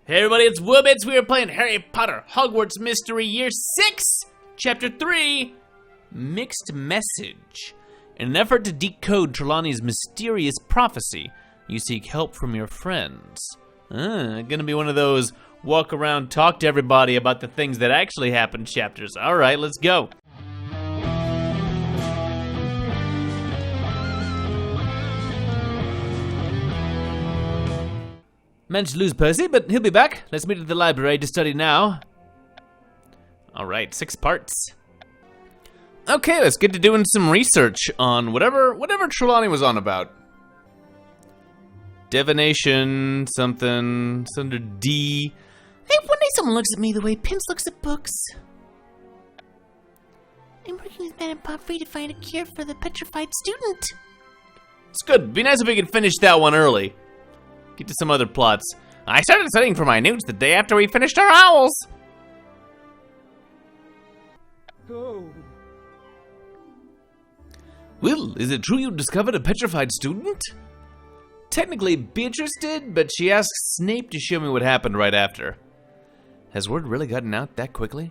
Hey everybody, it's WillBits. We are playing Harry Potter Hogwarts Mystery Year 6, Chapter 3, Mixed Message. In an effort to decode Trelawney's mysterious prophecy, you seek help from your friends. Gonna be one of those walk around, talk to everybody about the things that actually happened chapters. Alright, let's go. Managed to lose Percy, but he'll be back. Let's meet at the library to study now. Alright, 6 parts. Okay, let's get to doing some research on whatever Trelawney was on about. Divination, something, it's under D. Hey, one day someone looks at me the way Pince looks at books. I'm working with Madame Pomfrey to find a cure for the petrified student. It's good. Be nice if we could finish that one early. Get to some other plots. I started studying for my newts the day after we finished our owls. Oh. Will, is it true you discovered a petrified student? Technically, Beatrice did, but she asked Snape to show me what happened right after. Has word really gotten out that quickly?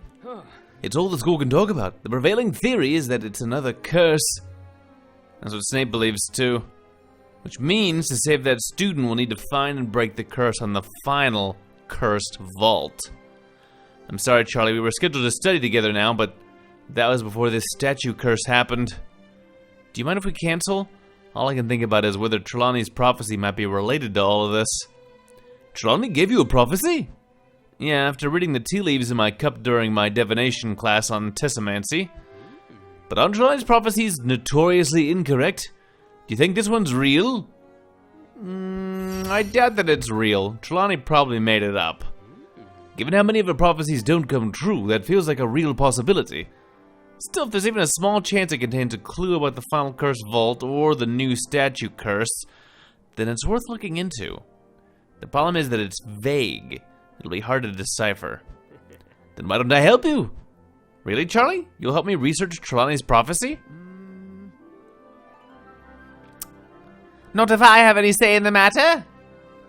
It's all the school can talk about. The prevailing theory is that it's another curse. That's what Snape believes too. Which means to save that student, we'll need to find and break the curse on the final cursed vault. I'm sorry, Charlie, we were scheduled to study together now, but that was before this statue curse happened. Do you mind if we cancel? All I can think about is whether Trelawney's prophecy might be related to all of this. Trelawney gave you a prophecy? Yeah, after reading the tea leaves in my cup during my divination class on tessemancy. But aren't Trelawney's prophecies notoriously incorrect? Do you think this one's real? I doubt that it's real. Trelawney probably made it up. Given how many of her prophecies don't come true, that feels like a real possibility. Still, if there's even a small chance it contains a clue about the final cursed vault or the new statue curse, then it's worth looking into. The problem is that it's vague. It'll be hard to decipher. Then why don't I help you? Really, Charlie? You'll help me research Trelawney's prophecy? Not if I have any say in the matter.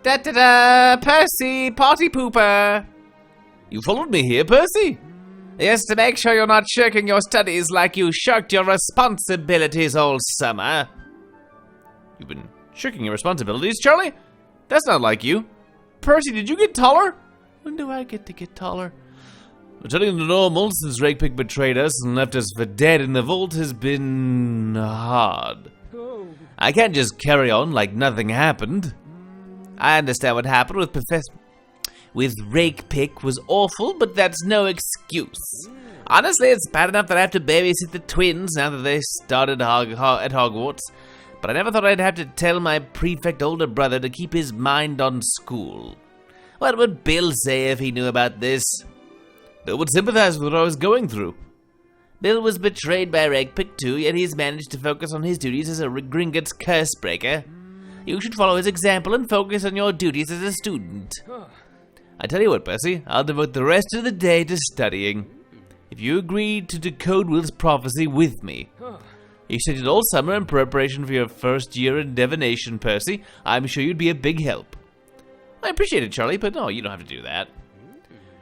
Da-da-da, Percy, party pooper. You followed me here, Percy? Yes, to make sure you're not shirking your studies like you shirked your responsibilities all summer. You've been shirking your responsibilities, Charlie? That's not like you. Percy, did you get taller? When do I get to get taller? Returning to normal since Rakepick betrayed us and left us for dead in the vault has been hard. I can't just carry on like nothing happened. I understand what happened with Rakepick was awful, but that's no excuse. Honestly, it's bad enough that I have to babysit the twins now that they started at Hogwarts. But I never thought I'd have to tell my prefect older brother to keep his mind on school. What would Bill say if he knew about this? Bill would sympathize with what I was going through. Bill was betrayed by Rakepick too, yet he's managed to focus on his duties as a Gringotts curse breaker. You should follow his example and focus on your duties as a student. I tell you what, Percy, I'll devote the rest of the day to studying. If you agree to decode Will's prophecy with me. You studied all summer in preparation for your first year in divination, Percy. I'm sure you'd be a big help. I appreciate it, Charlie, but no, you don't have to do that.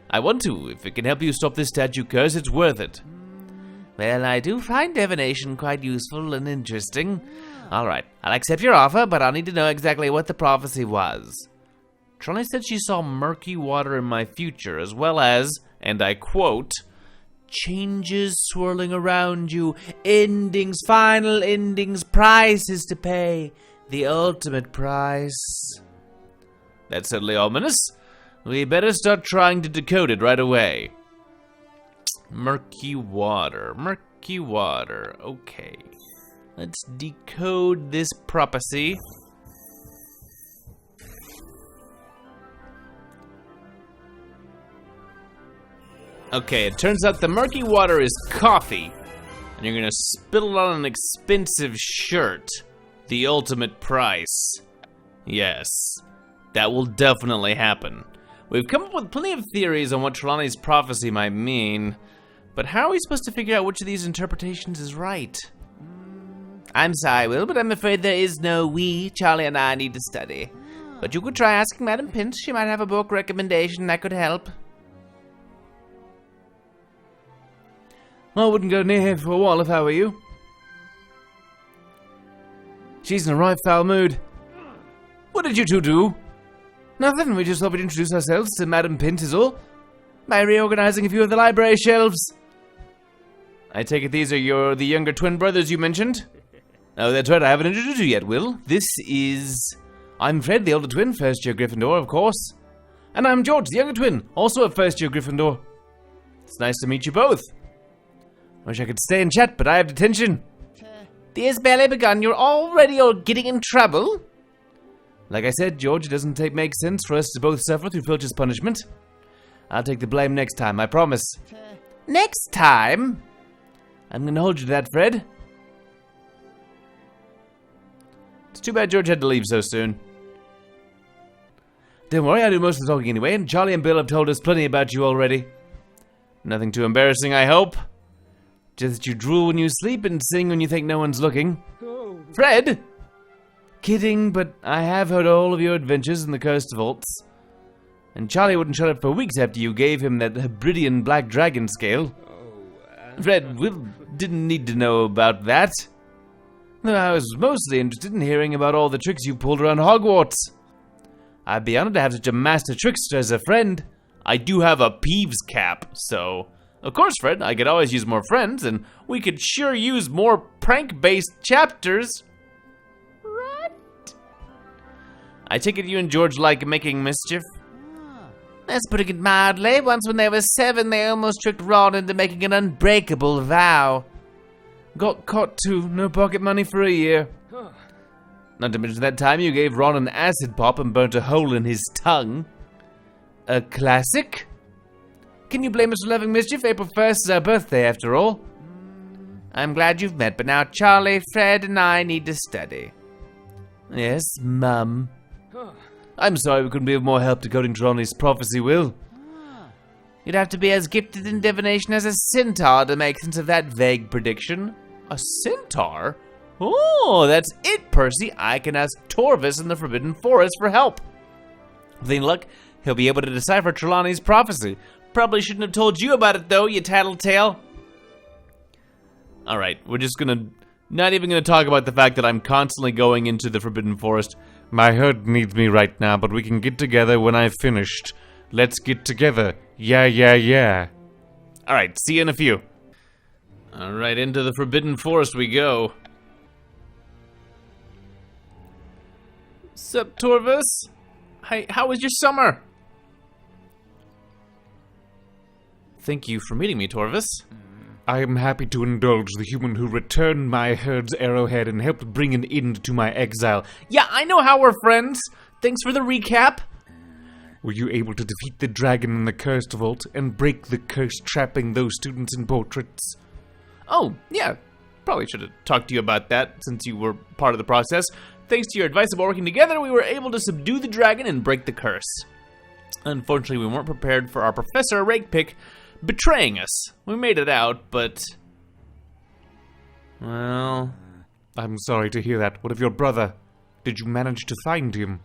I want to. If it can help you stop this statue curse, it's worth it. Well, I do find divination quite useful and interesting. Alright, I'll accept your offer, but I'll need to know exactly what the prophecy was. Trelawney said she saw murky water in my future, as well as, and I quote, changes swirling around you, endings, final endings, prices to pay, the ultimate price. That's certainly ominous. We better start trying to decode it right away. Murky water, okay. Let's decode this prophecy. Okay, it turns out the murky water is coffee, and you're gonna spill it on an expensive shirt. The ultimate price. Yes, that will definitely happen. We've come up with plenty of theories on what Trelawney's prophecy might mean, but how are we supposed to figure out which of these interpretations is right? I'm sorry, Will, but I'm afraid there is no we. Charlie and I need to study. But you could try asking Madam Pinch. She might have a book recommendation that could help. I wouldn't go near her for a while if I were you. She's in a right foul mood. What did you two do? Nothing, we just thought we'd introduce ourselves to Madam Pint is all. By reorganizing a few of the library shelves. I take it these are the younger twin brothers you mentioned? Oh, that's right, I haven't introduced you yet, Will. I'm Fred, the older twin, first year Gryffindor, of course. And I'm George, the younger twin, also a first year Gryffindor. It's nice to meet you both. Wish I could stay and chat, but I have detention. The year's barely begun. You're already getting in trouble? Like I said, George, it doesn't make sense for us to both suffer through Filch's punishment. I'll take the blame next time, I promise. Next time? I'm gonna hold you to that, Fred. It's too bad George had to leave so soon. Don't worry, I do most of the talking anyway, and Charlie and Bill have told us plenty about you already. Nothing too embarrassing, I hope. Just that you drool when you sleep and sing when you think no one's looking. Oh. Fred! Kidding, but I have heard all of your adventures in the cursed vaults. And Charlie wouldn't shut up for weeks after you gave him that Hebridean black dragon scale. Fred, Will didn't need to know about that. I was mostly interested in hearing about all the tricks you pulled around Hogwarts. I'd be honored to have such a master trickster as a friend. I do have a Peeves cap, so... Of course, Fred, I could always use more friends, and we could sure use more prank-based chapters. What? I take it you and George like making mischief? That's putting it mildly. Once when they were 7, they almost tricked Ron into making an unbreakable vow. Got caught too. No pocket money for a year. Not to mention that time you gave Ron an acid pop and burnt a hole in his tongue. A classic? Can you blame us for loving mischief? April 1st is our birthday, after all. I'm glad you've met, but now Charlie, Fred, and I need to study. Yes, Mum. I'm sorry we couldn't be of more help decoding Trelawney's prophecy, Will. You'd have to be as gifted in divination as a centaur to make sense of that vague prediction. A centaur? Oh, that's it, Percy. I can ask Torvus in the Forbidden Forest for help. With any luck, he'll be able to decipher Trelawney's prophecy. Probably shouldn't have told you about it, though, you tattletale. Alright, we're just not even gonna talk about the fact that I'm constantly going into the Forbidden Forest. My herd needs me right now, but we can get together when I've finished. Let's get together. Yeah. Alright, see you in a few. Alright, into the Forbidden Forest we go. Sup, Torvus? Hey, how was your summer? Thank you for meeting me, Torvus. I am happy to indulge the human who returned my herd's arrowhead and helped bring an end to my exile. Yeah, I know how we're friends. Thanks for the recap. Were you able to defeat the dragon in the cursed vault and break the curse trapping those students in portraits? Oh, yeah. Probably should have talked to you about that since you were part of the process. Thanks to your advice about working together, we were able to subdue the dragon and break the curse. Unfortunately, we weren't prepared for our Professor Rakepick betraying us. We made it out, but... Well... I'm sorry to hear that. What of your brother? Did you manage to find him?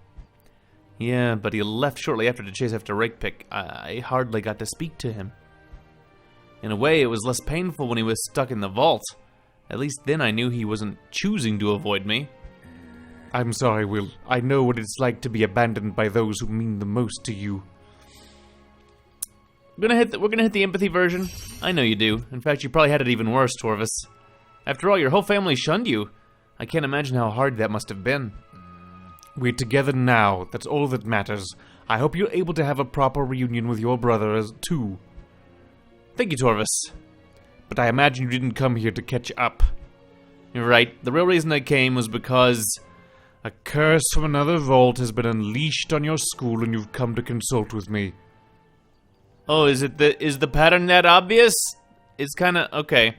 Yeah, but he left shortly after to chase after Rakepick. I hardly got to speak to him. In a way, it was less painful when he was stuck in the vault. At least then I knew he wasn't choosing to avoid me. I'm sorry, Will. I know what it's like to be abandoned by those who mean the most to you. We're gonna hit the empathy version. I know you do. In fact, you probably had it even worse, Torvus. After all, your whole family shunned you. I can't imagine how hard that must have been. We're together now. That's all that matters. I hope you're able to have a proper reunion with your brother, too. Thank you, Torvus. But I imagine you didn't come here to catch up. You're right. The real reason I came was because a curse from another vault has been unleashed on your school and you've come to consult with me. Oh, is the pattern that obvious? It's kinda, okay.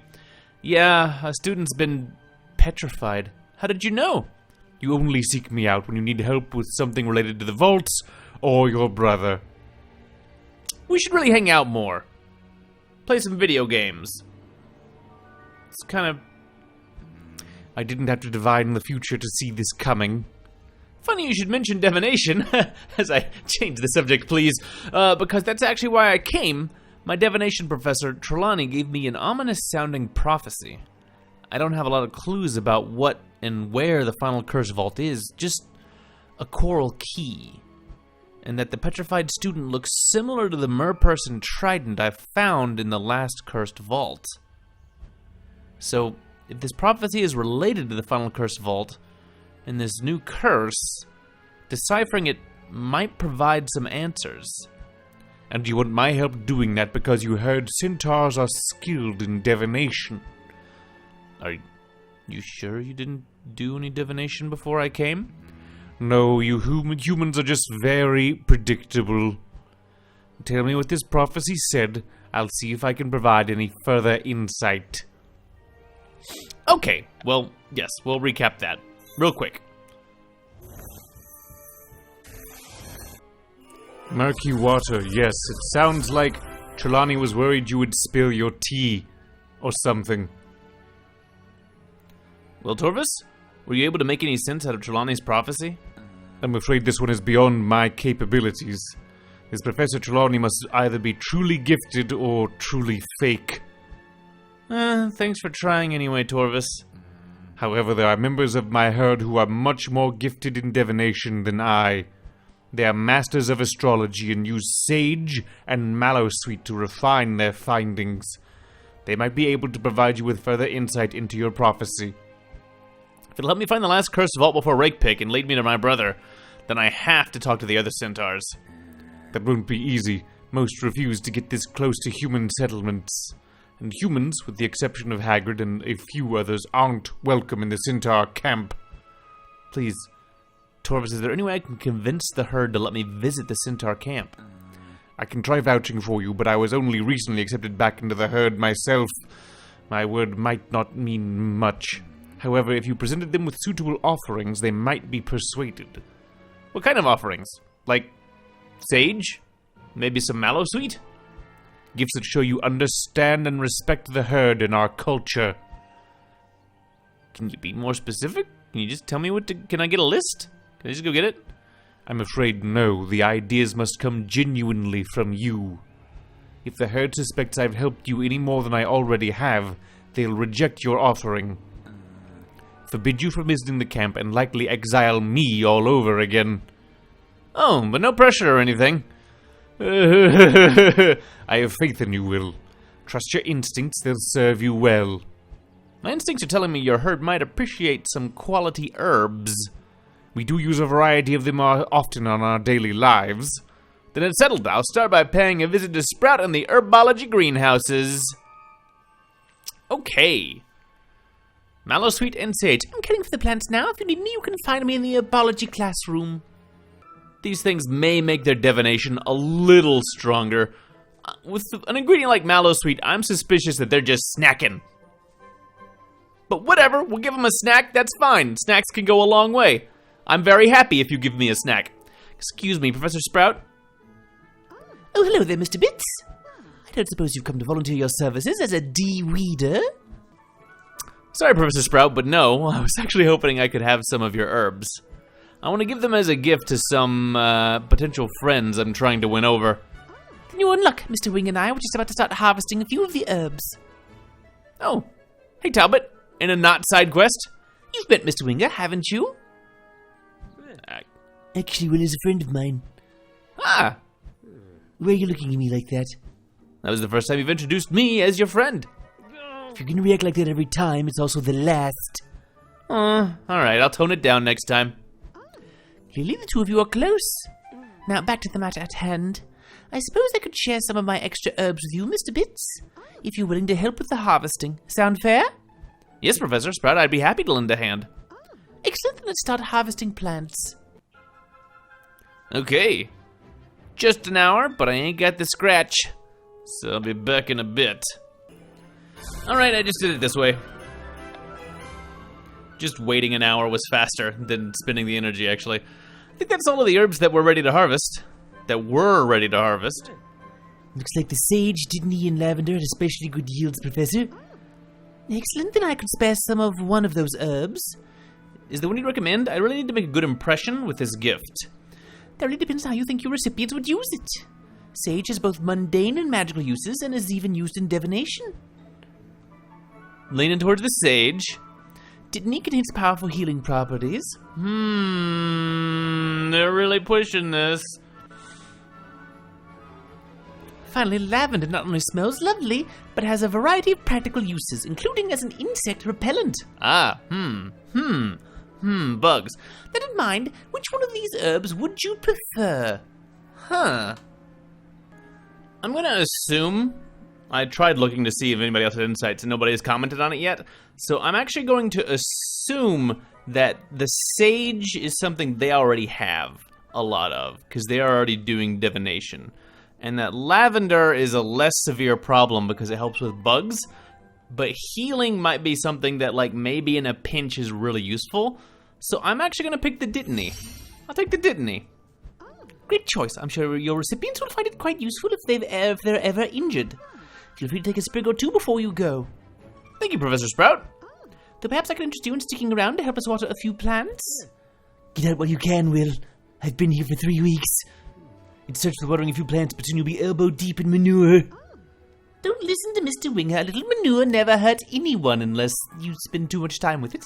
Yeah, a student's been petrified. How did you know? You only seek me out when you need help with something related to the vaults or your brother. We should really hang out more. Play some video games. It's kind of... I didn't have to divine the future to see this coming. Funny you should mention divination, as I change the subject, please, because that's actually why I came. My divination professor, Trelawney, gave me an ominous-sounding prophecy. I don't have a lot of clues about what and where the final curse vault is, just a coral key. And that the petrified student looks similar to the merperson trident I found in the last cursed vault. So, if this prophecy is related to the final cursed vault, and this new curse, deciphering it might provide some answers. And you want my help doing that because you heard centaurs are skilled in divination. Are you sure you didn't do any divination before I came? No, you humans are just very predictable. Tell me what this prophecy said. I'll see if I can provide any further insight. Okay, well, yes, we'll recap that. Real quick. Murky water, yes. It sounds like Trelawney was worried you would spill your tea. Or something. Well, Torvus, were you able to make any sense out of Trelawney's prophecy? I'm afraid this one is beyond my capabilities. This Professor Trelawney must either be truly gifted or truly fake. Thanks for trying anyway, Torvus. However, there are members of my herd who are much more gifted in divination than I. They are masters of astrology and use sage and mallowsweet to refine their findings. They might be able to provide you with further insight into your prophecy. If it'll help me find the last cursed vault before Rakepick and lead me to my brother, then I have to talk to the other centaurs. That won't be easy. Most refuse to get this close to human settlements. And humans, with the exception of Hagrid and a few others, aren't welcome in the Centaur camp. Please, Torvus, is there any way I can convince the herd to let me visit the Centaur camp? I can try vouching for you, but I was only recently accepted back into the herd myself. My word might not mean much. However, if you presented them with suitable offerings, they might be persuaded. What kind of offerings? Like sage? Maybe some mallowsweet? Gifts that show you understand and respect the herd and our culture. Can you be more specific? Can you just tell me what to... Can I get a list? Can I just go get it? I'm afraid no. The ideas must come genuinely from you. If the herd suspects I've helped you any more than I already have, they'll reject your offering. Forbid you from visiting the camp and likely exile me all over again. Oh, but no pressure or anything. I have faith in you, Will. Trust your instincts, they'll serve you well. My instincts are telling me your herd might appreciate some quality herbs. We do use a variety of them often on our daily lives. Then it's settled. I'll start by paying a visit to Sprout and the herbology greenhouses. Okay. Mallowsweet and sage. I'm caring for the plants now. If you need me, you can find me in the herbology classroom. These things may make their divination a little stronger. With an ingredient like mallowsweet, I'm suspicious that they're just snacking. But whatever, we'll give them a snack, that's fine. Snacks can go a long way. I'm very happy if you give me a snack. Excuse me, Professor Sprout? Oh, hello there, Mr. Bits. I don't suppose you've come to volunteer your services as a de-weeder? Sorry, Professor Sprout, but no. I was actually hoping I could have some of your herbs. I want to give them as a gift to some potential friends I'm trying to win over. Then you're in luck. Mr. Wing and I were just about to start harvesting a few of the herbs. Oh, hey Talbot, in a not side quest? You've met Mr. Winger, haven't you? Actually, Will is a friend of mine. Ah! Why are you looking at me like that? That was the first time you've introduced me as your friend. If you're gonna react like that every time, it's also the last. Alright, I'll tone it down next time. Clearly the two of you are close. Now, back to the matter at hand. I suppose I could share some of my extra herbs with you, Mr. Bits, if you're willing to help with the harvesting. Sound fair? Yes, Professor Sprout, I'd be happy to lend a hand. Excellent, then let's start harvesting plants. Okay. Just an hour, but I ain't got the scratch. So I'll be back in a bit. Alright, I just did it this way. Just waiting an hour was faster than spending the energy, actually. I think that's all of the herbs that we're ready to harvest. Looks like the sage, Dittany, and lavender had especially good yields, Professor. Excellent, then I could spare some of one of those herbs. Is there one you'd recommend? I really need to make a good impression with this gift. That really depends on how you think your recipients would use it. Sage has both mundane and magical uses, and is even used in divination. Leaning towards the sage. Dittany contains powerful healing properties. They're really pushing this. Finally, lavender not only smells lovely, but has a variety of practical uses, including as an insect repellent. Bugs. Then in mind, which one of these herbs would you prefer? I'm gonna assume... I tried looking to see if anybody else had insights and nobody has commented on it yet. So I'm actually going to assume that the sage is something they already have a lot of, because they are already doing divination. And that lavender is a less severe problem because it helps with bugs. But healing might be something that, like, maybe in a pinch is really useful. So I'm actually going to pick the Dittany. I'll take the Dittany. Great choice. I'm sure your recipients will find it quite useful if they're ever injured. Feel free to take a sprig or two before you go. Thank you, Professor Sprout. Though perhaps I can interest you in sticking around to help us water a few plants? Get out while you can, Will. I've been here for 3 weeks. In search for watering a few plants, but soon you'll be elbow deep in manure. Don't listen to Mr. Winger. A little manure never hurts anyone unless you spend too much time with it.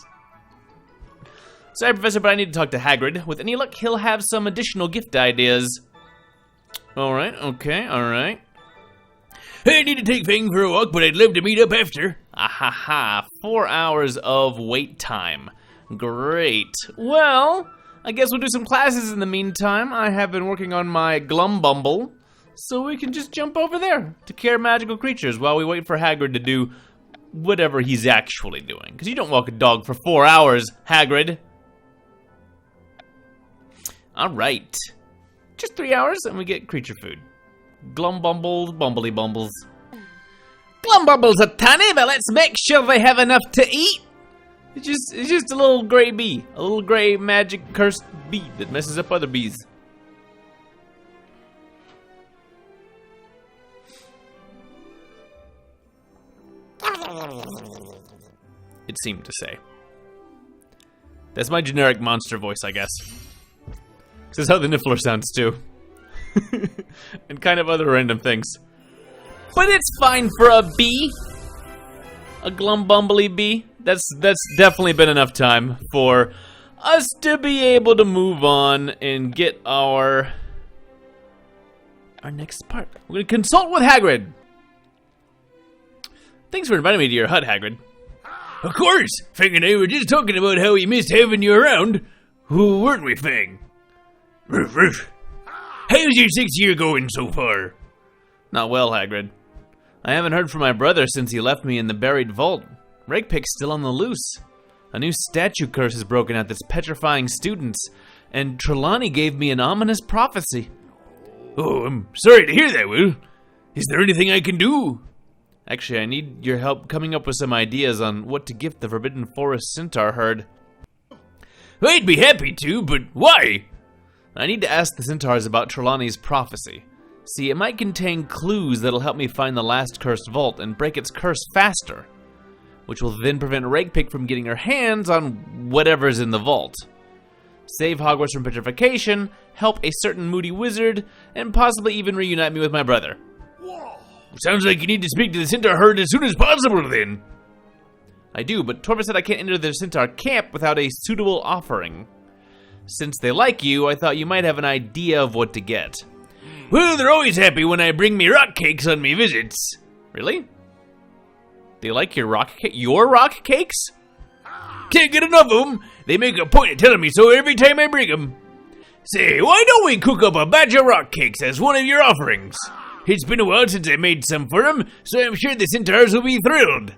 Sorry, Professor, but I need to talk to Hagrid. With any luck, he'll have some additional gift ideas. Alright, okay, alright. I need to take Fang for a walk, but I'd love to meet up after. Ahaha, 4 hours of wait time. Great. Well, I guess we'll do some classes in the meantime. I have been working on my Glom Bumble, so we can just jump over there to care magical creatures while we wait for Hagrid to do whatever he's actually doing. Because you don't walk a dog for 4 hours, Hagrid. Alright. Just 3 hours and we get creature food. Glom Bumbles, Bumbly Bumbles. Glom Bumbles are tiny, but let's make sure they have enough to eat. It's just a little gray bee. A little gray magic cursed bee that messes up other bees. It seemed to say. That's my generic monster voice, I guess. This is how the Niffler sounds too. And kind of other random things. But it's fine for a bee. A Glum Bumbly bee. That's definitely been enough time for us to be able to move on and get our next part. We're gonna consult with Hagrid. Thanks for inviting me to your hut, Hagrid. Of course! Fang and I were just talking about how we missed having you around. Who weren't we, Fang? Roof, roof. How's your 6th year going so far? Not well, Hagrid. I haven't heard from my brother since he left me in the buried vault. Rakepick's still on the loose. A new statue curse has broken out that's petrifying students, and Trelawney gave me an ominous prophecy. Oh, I'm sorry to hear that, Will. Is there anything I can do? Actually, I need your help coming up with some ideas on what to gift the Forbidden Forest Centaur herd. I'd be happy to, but why? I need to ask the Centaurs about Trelawney's prophecy. See, it might contain clues that'll help me find the last cursed vault and break its curse faster, which will then prevent Rakepick from getting her hands on whatever's in the vault. Save Hogwarts from petrification, help a certain moody wizard, and possibly even reunite me with my brother. Whoa. Sounds like you need to speak to the Centaur herd as soon as possible, then. I do, but Torvus said I can't enter the Centaur camp without a suitable offering. Since they like you, I thought you might have an idea of what to get. Well, they're always happy when I bring me rock cakes on me visits. Really? They like your rock cakes? Can't get enough of them. They make a point of telling me so every time I bring them. Say, why don't we cook up a batch of rock cakes as one of your offerings? It's been a while since I made some for them, so I'm sure the Centaurs will be thrilled.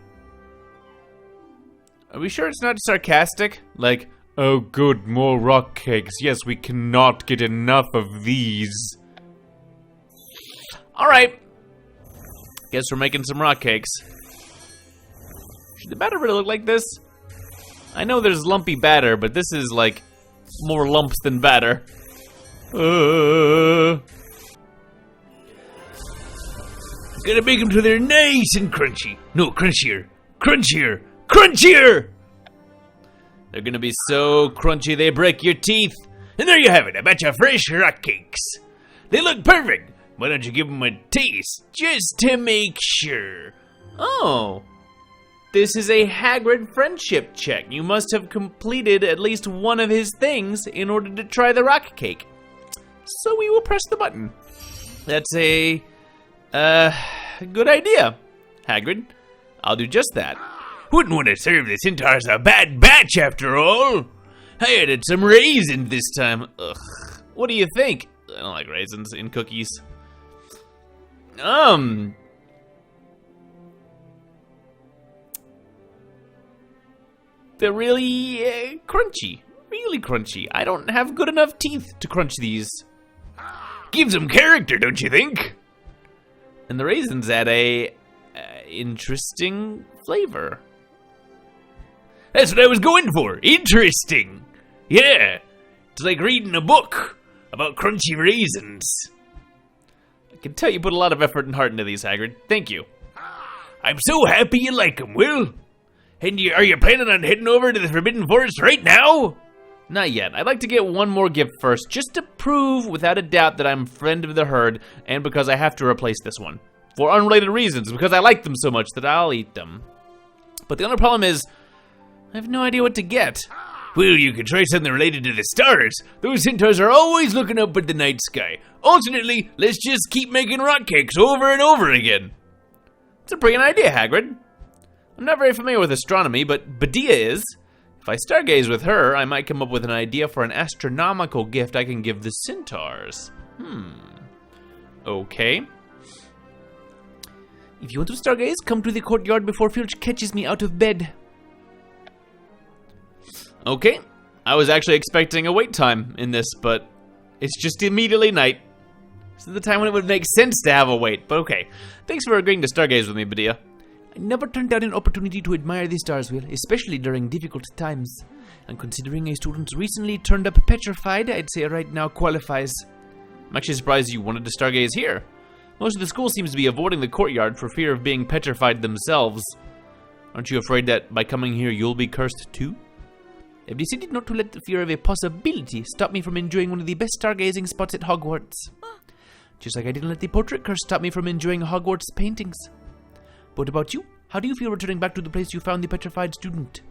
Are we sure it's not sarcastic? Like, oh good, more rock cakes. Yes, we cannot get enough of these. Alright. Guess we're making some rock cakes. Should the batter really look like this? I know there's lumpy batter, but this is like more lumps than batter. Gotta make them till they're nice and crunchy. No, crunchier. Crunchier! Crunchier! They're gonna be so crunchy they break your teeth. And there you have it, a batch of fresh rock cakes. They look perfect. Why don't you give them a taste, just to make sure? Oh. This is a Hagrid friendship check. You must have completed at least one of his things in order to try the rock cake. So we will press the button. That's a good idea, Hagrid. I'll do just that. Wouldn't want to serve the Centaurs a bad batch after all. I added some raisins this time. Ugh. What do you think? I don't like raisins in cookies. They're really crunchy. Really crunchy. I don't have good enough teeth to crunch these. Gives them character, don't you think? And the raisins add a interesting flavor. That's what I was going for. Interesting. Yeah. It's like reading a book about crunchy raisins. I can tell you put a lot of effort and heart into these, Hagrid. Thank you. I'm so happy you like them, Will. And are you planning on heading over to the Forbidden Forest right now? Not yet. I'd like to get one more gift first, just to prove without a doubt that I'm friend of the herd, and because I have to replace this one. For unrelated reasons, because I like them so much that I'll eat them. But the only problem is, I have no idea what to get. Well, you could try something related to the stars. Those Centaurs are always looking up at the night sky. Alternately, let's just keep making rock cakes over and over again. It's a brilliant idea, Hagrid. I'm not very familiar with astronomy, but Badia is. If I stargaze with her, I might come up with an idea for an astronomical gift I can give the Centaurs. Okay. If you want to stargaze, come to the courtyard before Filch catches me out of bed. Okay. I was actually expecting a wait time in this, but it's just immediately night. This is the time when it would make sense to have a wait, but okay. Thanks for agreeing to stargaze with me, Badia. I never turned down an opportunity to admire the stars, Will, especially during difficult times. And considering a student recently turned up petrified, I'd say right now qualifies. I'm actually surprised you wanted to stargaze here. Most of the school seems to be avoiding the courtyard for fear of being petrified themselves. Aren't you afraid that by coming here you'll be cursed too? I've decided not to let the fear of a possibility stop me from enjoying one of the best stargazing spots at Hogwarts. Just like I didn't let the portrait curse stop me from enjoying Hogwarts paintings. What about you? How do you feel returning back to the place you found the petrified student?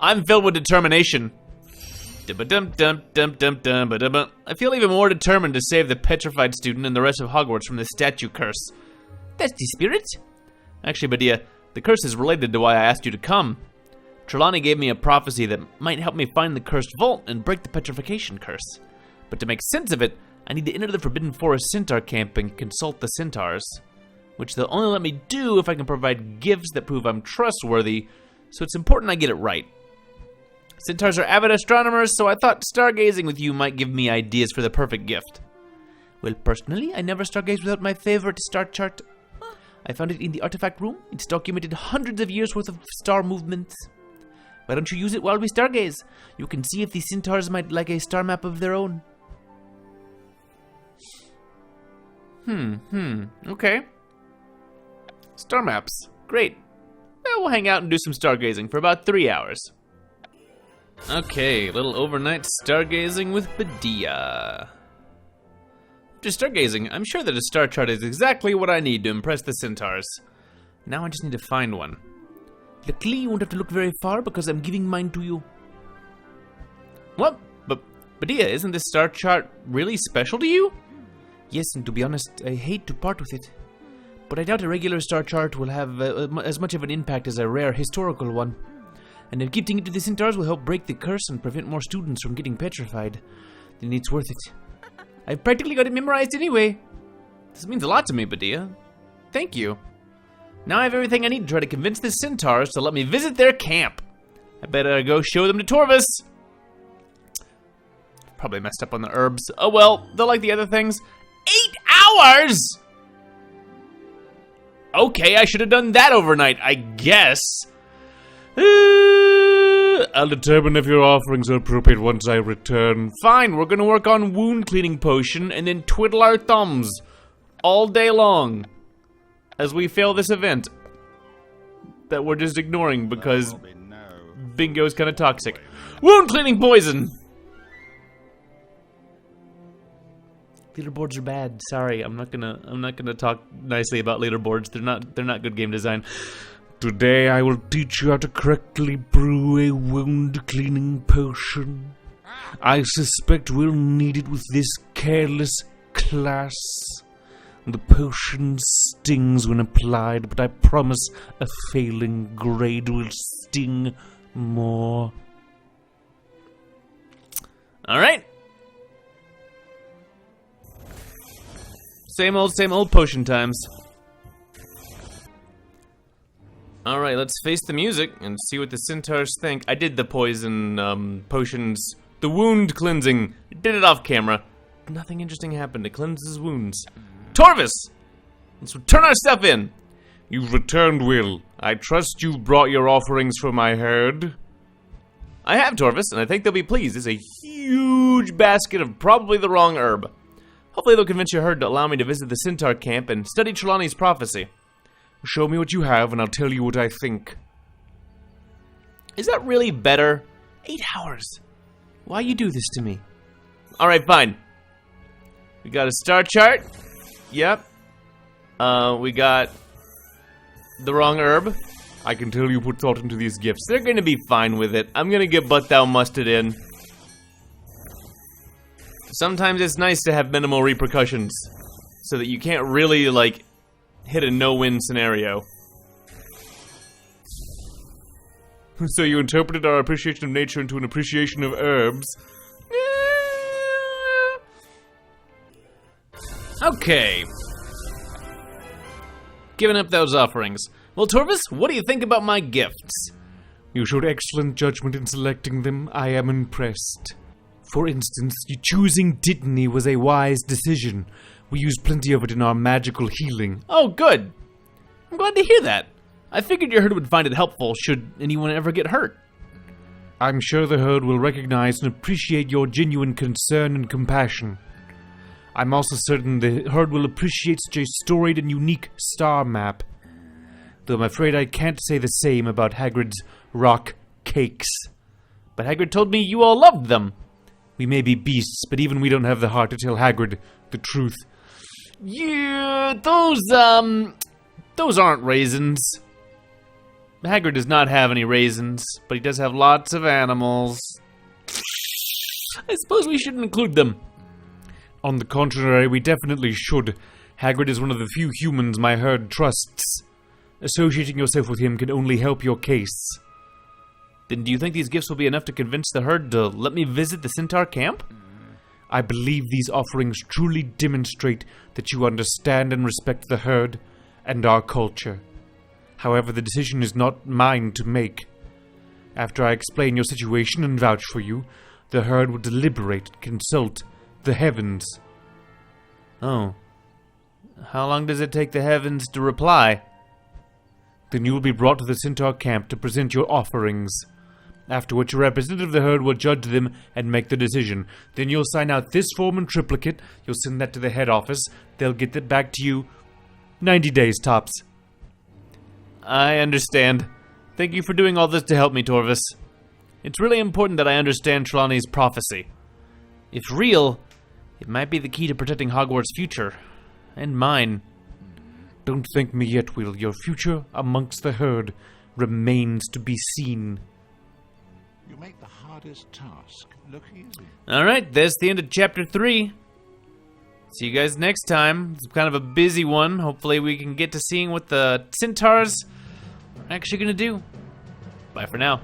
I'm filled with determination. I feel even more determined to save the petrified student and the rest of Hogwarts from the statue curse. That's the spirit. Actually, Badia, the curse is related to why I asked you to come. Trelawney gave me a prophecy that might help me find the cursed vault and break the petrification curse. But to make sense of it, I need to enter the Forbidden Forest Centaur camp and consult the Centaurs, which they'll only let me do if I can provide gifts that prove I'm trustworthy, so it's important I get it right. Centaurs are avid astronomers, so I thought stargazing with you might give me ideas for the perfect gift. Well, personally, I never stargaze without my favorite star chart. I found it in the artifact room. It's documented hundreds of years worth of star movements. Why don't you use it while we stargaze? You can see if the Centaurs might like a star map of their own. Okay. Star maps. Great. Well, we'll hang out and do some stargazing for about 3 hours. Okay, little overnight stargazing with Badia. After stargazing, I'm sure that a star chart is exactly what I need to impress the Centaurs. Now I just need to find one. Luckily, you won't have to look very far because I'm giving mine to you. What? But Badia, isn't this star chart really special to you? Yes, and to be honest, I hate to part with it. But I doubt a regular star chart will have as much of an impact as a rare historical one. And if gifting it to the Centaurs will help break the curse and prevent more students from getting petrified, then it's worth it. I've practically got it memorized anyway. This means a lot to me, Badia. Thank you. Now I have everything I need to try to convince the Centaurs to let me visit their camp. I better go show them to Torvus. Probably messed up on the herbs. Oh well, they'll like the other things. 8 hours?! Okay, I should have done that overnight, I guess. I'll determine if your offerings are appropriate once I return. Fine, we're gonna work on wound cleaning potion and then twiddle our thumbs all day long as we fail this event that we're just ignoring because bingo is kind of toxic. Wound cleaning poison! Leaderboards are bad. Sorry, I'm not gonna talk nicely about leaderboards. They're not good game design. Today I will teach you how to correctly brew a wound cleaning potion. I suspect we'll need it with this careless class. The potion stings when applied, but I promise a failing grade will sting more. Alright. Same old potion times. Alright, let's face the music and see what the Centaurs think. I did the poison potions, the wound cleansing. I did it off camera. Nothing interesting happened. It cleanses wounds. Torvus! Let's turn our stuff in. You've returned, Will. I trust you've brought your offerings for my herd. I have, Torvus, and I think they'll be pleased. It's a huge basket of probably the wrong herb. Hopefully they'll convince your herd to allow me to visit the Centaur camp and study Trelawney's prophecy. Show me what you have, and I'll tell you what I think. Is that really better? 8 hours. Why you do this to me? Alright, fine. We got a star chart. Yep. We got the wrong herb. I can tell you put thought into these gifts. They're gonna be fine with it. I'm gonna get But Thou Musted in. Sometimes it's nice to have minimal repercussions, so that you can't really, like, hit a no-win scenario. So you interpreted our appreciation of nature into an appreciation of herbs. Okay. Giving up those offerings. Well, Torvus, what do you think about my gifts? You showed excellent judgment in selecting them. I am impressed. For instance, you choosing Dittany was a wise decision. We use plenty of it in our magical healing. Oh, good. I'm glad to hear that. I figured your herd would find it helpful should anyone ever get hurt. I'm sure the herd will recognize and appreciate your genuine concern and compassion. I'm also certain the herd will appreciate such a storied and unique star map. Though I'm afraid I can't say the same about Hagrid's rock cakes. But Hagrid told me you all loved them. We may be beasts, but even we don't have the heart to tell Hagrid the truth. Yeah, those aren't raisins. Hagrid does not have any raisins, but he does have lots of animals. I suppose we shouldn't include them. On the contrary, we definitely should. Hagrid is one of the few humans my herd trusts. Associating yourself with him can only help your case. Then do you think these gifts will be enough to convince the herd to let me visit the Centaur camp? I believe these offerings truly demonstrate that you understand and respect the herd and our culture. However, the decision is not mine to make. After I explain your situation and vouch for you, the herd will deliberate and consult the heavens. Oh. How long does it take the heavens to reply? Then you will be brought to the Centaur camp to present your offerings. After which, a representative of the herd will judge them and make the decision. Then you'll sign out this form in triplicate. You'll send that to the head office. They'll get it back to you 90 days tops. I understand. Thank you for doing all this to help me, Torvus. It's really important that I understand Trelawney's prophecy. If real, it might be the key to protecting Hogwarts' future. And mine. Don't thank me yet, Will. Your future amongst the herd remains to be seen. You make the hardest task look easy. Alright, that's the end of Chapter 3. See you guys next time. It's kind of a busy one. Hopefully we can get to seeing what the Centaurs are actually going to do. Bye for now.